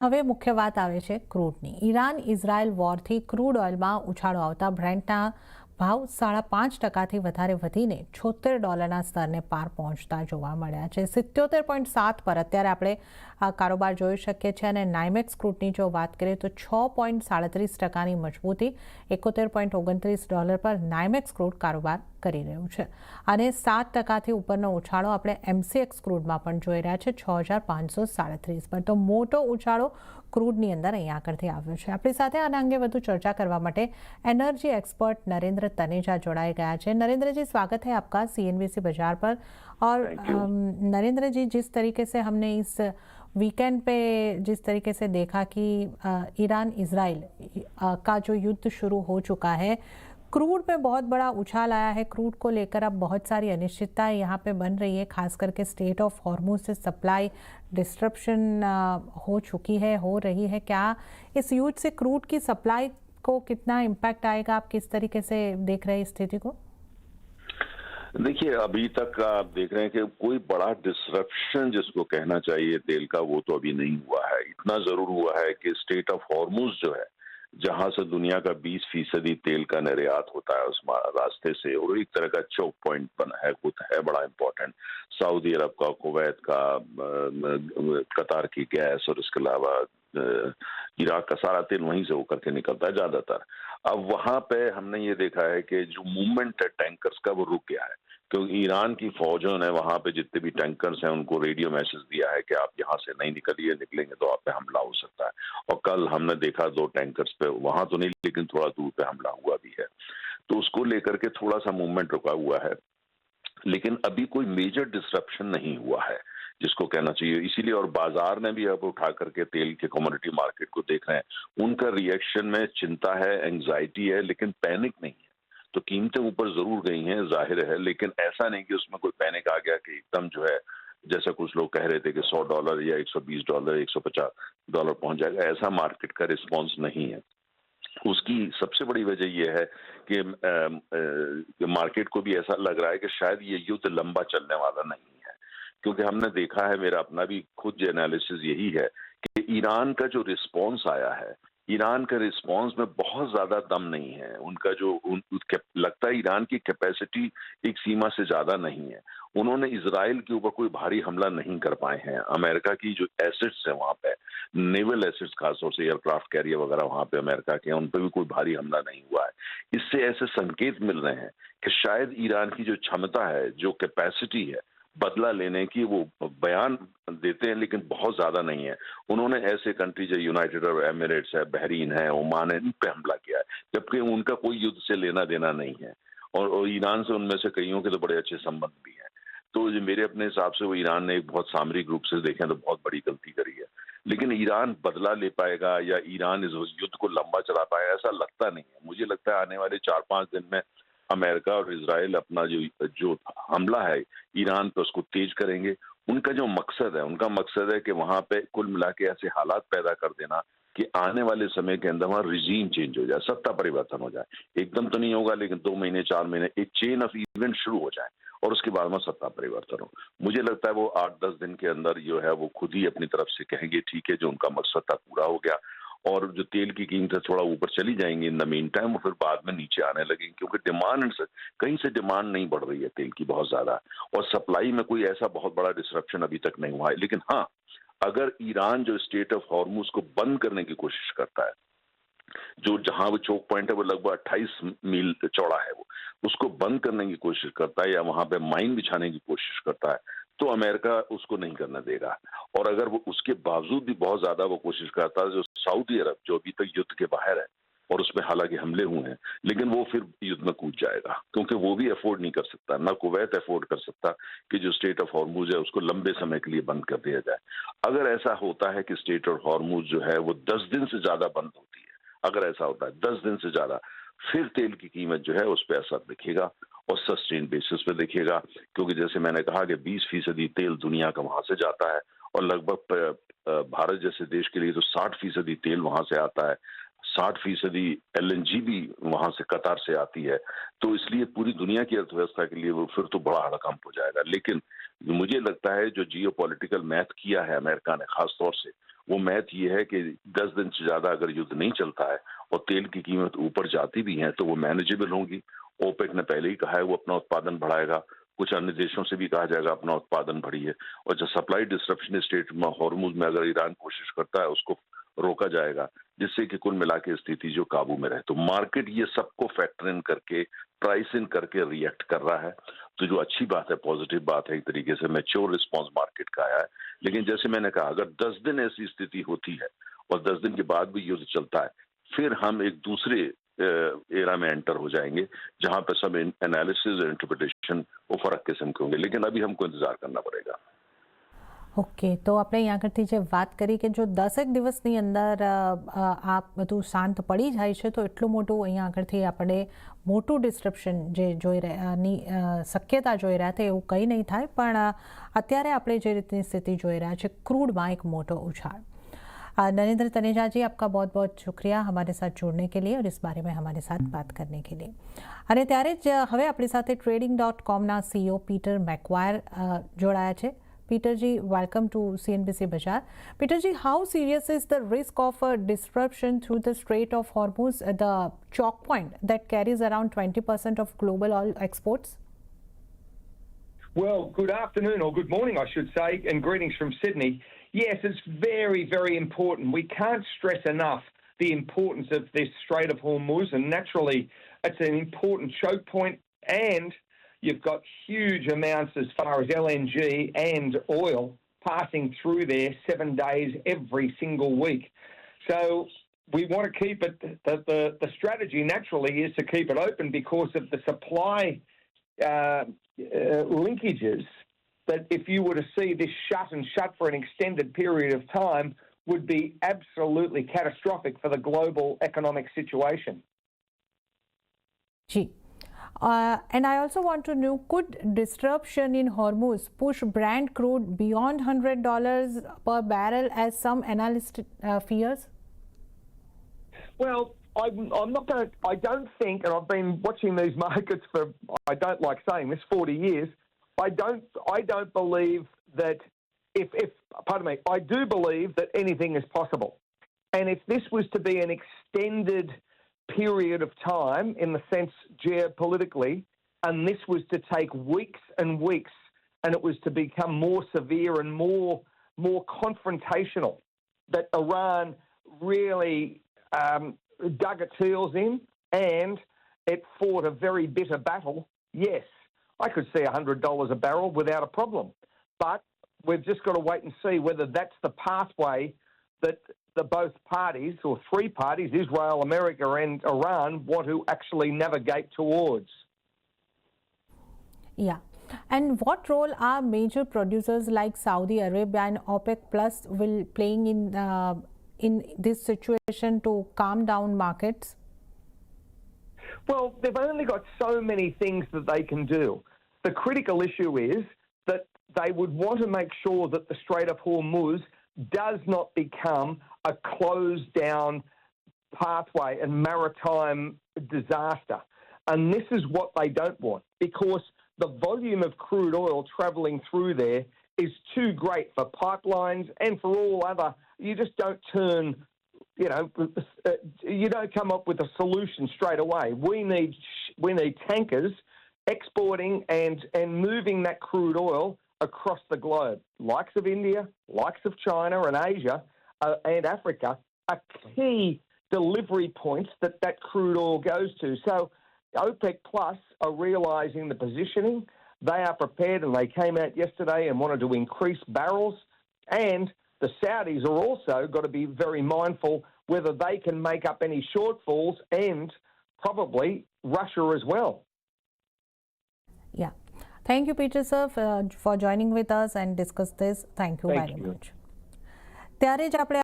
હવે મુખ્ય વાત આવે છે ક્રૂડની. ઈરાન ઇઝરાયલ વોરથી ક્રૂડ ઓઇલમાં ઉછાળો આવતા બ્રેન્ટના ભાવ 5.5%થી વધારે વધીને $76 સ્તરને પાર પહોંચતા જોવા મળ્યા છે. 77.7 પર અત્યારે આપણે આ કારોબાર જોઈ શકીએ છીએ અને નાઇમેક્સ ક્રૂડની જો વાત કરીએ તો 6.37%ની મજબૂતી $71.29 પર નાઇમેક્સ ક્રૂડ કારોબાર કરી રહ્યું છે અને 7%થી ઉપરનો ઉછાળો આપણે એમસીએક્સ ક્રૂડમાં પણ જોઈ રહ્યા છે 6,537 પર. તો મોટો ઉછાળો ક્રૂડની અંદર અહીં આગળથી આવ્યો છે. આપણી સાથે આના અંગે વધુ चर्चा करवा માટે एनर्जी एक्सपर्ट नरेंद्र तनेजा जोड़ाए गया है. नरेंद्र जी, स्वागत है आपका सीएनबीसी बाजार पर. और नरेंद्र जी, जिस तरीके से हमने इस वीकेंड पे जिस तरीके से देखा कि ईरान इजराइल का जो युद्ध शुरू हो चुका है, क्रूड में बहुत बड़ा उछाल आया है. क्रूड को लेकर अब बहुत सारी अनिश्चितताएं यहाँ पे बन रही है, खास करके स्टेट ऑफ हॉर्मुज से सप्लाई डिस्ट्रप्शन हो चुकी है, हो रही है. क्या इस युद्ध से क्रूड की सप्लाई को कितना इम्पैक्ट आएगा? आप किस तरीके से देख रहे हैं इस स्थिति को? देखिए, अभी तक आप देख रहे हैं कि कोई बड़ा डिसरप्शन जिसको कहना चाहिए तेल का, वो तो अभी नहीं हुआ है. इतना जरूर हुआ है कि स्टेट ऑफ हॉर्मुज जो है, जहां से दुनिया का 20% तेल का निर्यात होता है उस रास्ते से, और एक तरह का चौक पॉइंट बना है, खुद है बड़ा इंपॉर्टेंट. सऊदी अरब का, कुवैत का, कतार की गैस और इसके अलावा इराक का सारा तेल वहीं से होकर के निकलता है ज्यादातर. अब वहां पे हमने ये देखा है कि जो मूवमेंट है टैंकर्स का, वो रुक गया है, क्योंकि ईरान की फौजों ने वहां पे जितने भी टैंकर्स हैं उनको रेडियो मैसेज दिया है कि आप यहाँ से नहीं निकलिए, निकलेंगे तो आप पे हमला हो सकता है. और कल हमने देखा 2 टैंकर्स पे, वहां तो नहीं लेकिन थोड़ा दूर पे हमला हुआ भी है. तो उसको लेकर के थोड़ा सा मूवमेंट रुका हुआ है, लेकिन अभी कोई मेजर डिसरप्शन नहीं हुआ है जिसको कहना चाहिए. इसीलिए और बाजार ने भी अब उठा करके तेल के कमोडिटी मार्केट को देख रहे हैं. उनका रिएक्शन में चिंता है, एंग्जाइटी है, लेकिन पैनिक नहीं है. तो कीमतें ऊपर जरूर गई हैं, जाहिर है, लेकिन ऐसा नहीं कि उसमें कोई पैनिक आ गया कि एकदम जो है, जैसा कुछ लोग कह रहे थे कि $100 या $120, $150 पहुंच जाएगा. ऐसा मार्केट का रिस्पॉन्स नहीं है. उसकी सबसे बड़ी वजह यह है कि मार्केट को भी ऐसा लग रहा है कि शायद ये युद्ध लंबा चलने वाला नहीं है, क्योंकि हमने देखा है, मेरा अपना भी खुद एनालिसिस यही है कि ईरान का जो रिस्पॉन्स आया है, ईरान का रिस्पॉन्स में बहुत ज्यादा दम नहीं है. उनका जो लगता है ईरान की कैपेसिटी एक सीमा से ज्यादा नहीं है. उन्होंने इजराइल के ऊपर कोई भारी हमला नहीं कर पाए हैं. अमेरिका की जो एसेट्स है वहां पे, नेवल एसेट्स खासतौर से एयरक्राफ्ट कैरियर वगैरह वहां पे अमेरिका के हैं, उन पर भी कोई भारी हमला नहीं हुआ है. इससे ऐसे संकेत मिल रहे हैं कि शायद ईरान की जो क्षमता है, जो कैपेसिटी है बदला लेने की, वो बयान देते हैं लेकिन बहुत ज्यादा नहीं है. उन्होंने ऐसे कंट्री जो यूनाइटेड अरब एमिरेट्स है, बहरीन है, ओमान है, इन पे हमला किया है, जबकि उनका कोई युद्ध से लेना देना नहीं है. और ईरान से उनमें से कईयों के तो बड़े अच्छे संबंध भी हैं. तो जो मेरे अपने हिसाब से वो ईरान ने एक बहुत सामरिक रूप से देखें तो बहुत बड़ी गलती करी है. लेकिन ईरान बदला ले पाएगा या ईरान इस युद्ध को लंबा चला पाएगा, ऐसा लगता नहीं है. मुझे लगता है आने वाले 4-5 दिन में अमेरिका और इजराइल अपना जो हमला है ईरान पे, उसको तेज करेंगे. उनका जो मकसद है, उनका मकसद है कि वहां पे कुल मिला के ऐसे हालात पैदा कर देना कि आने वाले समय के अंदर वहां रिजीम चेंज हो जाए, सत्ता परिवर्तन हो जाए. एकदम तो नहीं होगा, लेकिन 2 महीने 4 महीने एक चेन ऑफ इवेंट शुरू हो जाए और उसके बाद में सत्ता परिवर्तन हो. मुझे लगता है वो 8-10 दिन के अंदर जो है वो खुद ही अपनी तरफ से कहेंगे ठीक है, जो उनका मकसद था पूरा हो गया, और जो तेल की कीमतें थोड़ा ऊपर चली जाएंगी इन द मीन टाइम, और फिर बाद में नीचे आने लगेंगी, क्योंकि डिमांड कहीं से डिमांड नहीं बढ़ रही है तेल की बहुत ज्यादा, और सप्लाई में कोई ऐसा बहुत बड़ा डिसरप्शन अभी तक नहीं हुआ है. लेकिन हाँ, अगर ईरान जो स्टेट ऑफ हॉर्मुज को बंद करने की कोशिश करता है, जो जहां वो चौक पॉइंट है वो लगभग 28 मील चौड़ा है, वो उसको बंद करने की कोशिश करता है या वहां पे माइन बिछाने की कोशिश करता है, तो अमेरिका उसको नहीं करने देगा. और अगर वो उसके बावजूद भी बहुत ज्यादा वो कोशिश करता है, जो सऊदी अरब जो अभी तक युद्ध के बाहर है, और उसमें हालांकि हमले हुए हैं, लेकिन वो फिर युद्ध में कूद जाएगा, क्योंकि वो भी अफोर्ड नहीं कर सकता, ना कुवैत अफोर्ड कर सकता कि जो स्टेट ऑफ हॉर्मुज है उसको लंबे समय के लिए बंद कर दिया जाए. अगर ऐसा होता है कि स्टेट ऑफ हॉर्मुज जो है वो 10 दिन से ज्यादा बंद होती है, अगर ऐसा होता है 10 दिन से ज्यादा, फिर तेल की कीमत जो है उस पर असर दिखेगा, और सस्टेन बेसिस पे दिखेगा. क्योंकि जैसे मैंने कहा कि 20% तेल दुनिया का वहां से जाता है, और लगभग भारत जैसे देश के लिए तो 60% तेल वहां से आता है. 60% LNG भी वहां से, कतार से आती है। तो इसलिए पूरी दुनिया की अर्थव्यवस्था के लिए वो फिर तो बड़ा हड़कंप हो जाएगा। लेकिन मुझे लगता है जो जियो पॉलिटिकल मैथ किया है अमेरिका ने खास तौर से, वो मैथ ये है कि 10 दिन से ज्यादा अगर युद्ध नहीं चलता है और तेल की कीमत ऊपर जाती भी है तो वो मैनेजेबल होंगी। ओपेक ने पहले ही कहा है वो अपना उत्पादन बढ़ाएगा, कुछ अन्य देशों से भी कहा जाएगा अपना उत्पादन बढ़िए, और जो सप्लाई डिसरप्शन स्टेट में हॉर्मुज में अगर ईरान कोशिश करता है उसको रोका जाएगा, जिससे कि कुल मिला के स्थिति जो काबू में रहे। तो मार्केट ये सबको फैक्टर इन करके, प्राइस इन करके रिएक्ट कर रहा है। तो जो अच्छी बात है, पॉजिटिव बात है, एक तरीके से मैच्योर रिस्पॉन्स मार्केट का आया है। लेकिन जैसे मैंने कहा, अगर 10 दिन ऐसी स्थिति होती है और 10 दिन के बाद भी युद्ध चलता है, फिर हम एक दूसरे एरा में एंटर हो जाएंगे जहां पर सब एनालिसिस और इंटरप्रिटेशन वो फर्क किस्म के होंगे। लेकिन अभी हमको इंतजार करना पड़ेगा। ઓકે, તો આપણે અહીંયા આગળથી જે વાત કરી કે જો 10 દિવસની અંદર આ બધું શાંત પડી જાય છે તો એટલું મોટું અહીંયા આગળથી આપણે મોટું ડિસ્ટ્રપ્શન જે જોઈ રહ્યાની શક્યતા જોઈ રહ્યા હતા એવું કંઈ નહીં થાય, પણ અત્યારે આપણે જે રીતની સ્થિતિ જોઈ રહ્યા છે ક્રૂડમાં એક મોટો ઉછાળ। नरेंद्र तनेजा जी, आपका बहुत बहुत शुक्रिया हमारे साथ जुड़ने के लिए और इस बारे में हमारे साथ बात करने के लिए। અને ત્યારે જ હવે આપણી સાથે trading.comના CEO પીટર મેકવાયર જોડાયા છે। Peter ji, welcome to CNBC Bazaar. Peter ji, how serious is the risk of a disruption through the Strait of Hormuz, the choke point that carries around 20% of global oil exports? Well, good afternoon, or good morning, I should say, and greetings from Sydney. Yes, it's very, very important. We can't stress enough the importance of this Strait of Hormuz, and naturally, it's an important choke point, and you've got huge amounts as far as LNG and oil passing through there 7 days every single week. So we want to keep it, the strategy naturally is to keep it open because of the supply linkages, that if you were to see this shut for an extended period of time would be absolutely catastrophic for the global economic situation. Gee. And I also want to know, could disruption in Hormuz push Brent crude beyond $100 per barrel as some analysts fears? Well, I'm not going to, I don't think, and I've been watching these markets for, I don't like saying this, 40 years, I don't believe that pardon me, I do believe that anything is possible. And if this was to be an extended period of time in the sense geopolitically, and this was to take weeks and weeks, and it was to become more severe and more confrontational, that Iran really dug its heels in and it fought a very bitter battle, yes, I could see $100 a barrel without a problem. But we've just got to wait and see whether that's the pathway that the both parties, or three parties, Israel, America and Iran, want to actually navigate towards. Yeah. And what role are major producers like Saudi Arabia and OPEC Plus will playing in this situation to calm down markets? Well, they've only got so many things that they can do. The critical issue is that they would want to make sure that the Strait of Hormuz does not become a closed down pathway and maritime disaster. And this is what they don't want, because the volume of crude oil travelling through there is too great for pipelines and for all other. You just don't turn, you don't come up with a solution straight away. We need tankers exporting and moving that crude oil across the globe. Likes of India, likes of China and Asia and Africa are key delivery points that crude oil goes to. So OPEC Plus are realising the positioning. They are prepared, and they came out yesterday and wanted to increase barrels. And the Saudis are also got to be very mindful whether they can make up any shortfalls, and probably Russia as well. Yeah. Thank you, Peter sir, for joining with us and discuss this. Thank you very much. ત્યારે જ આપણે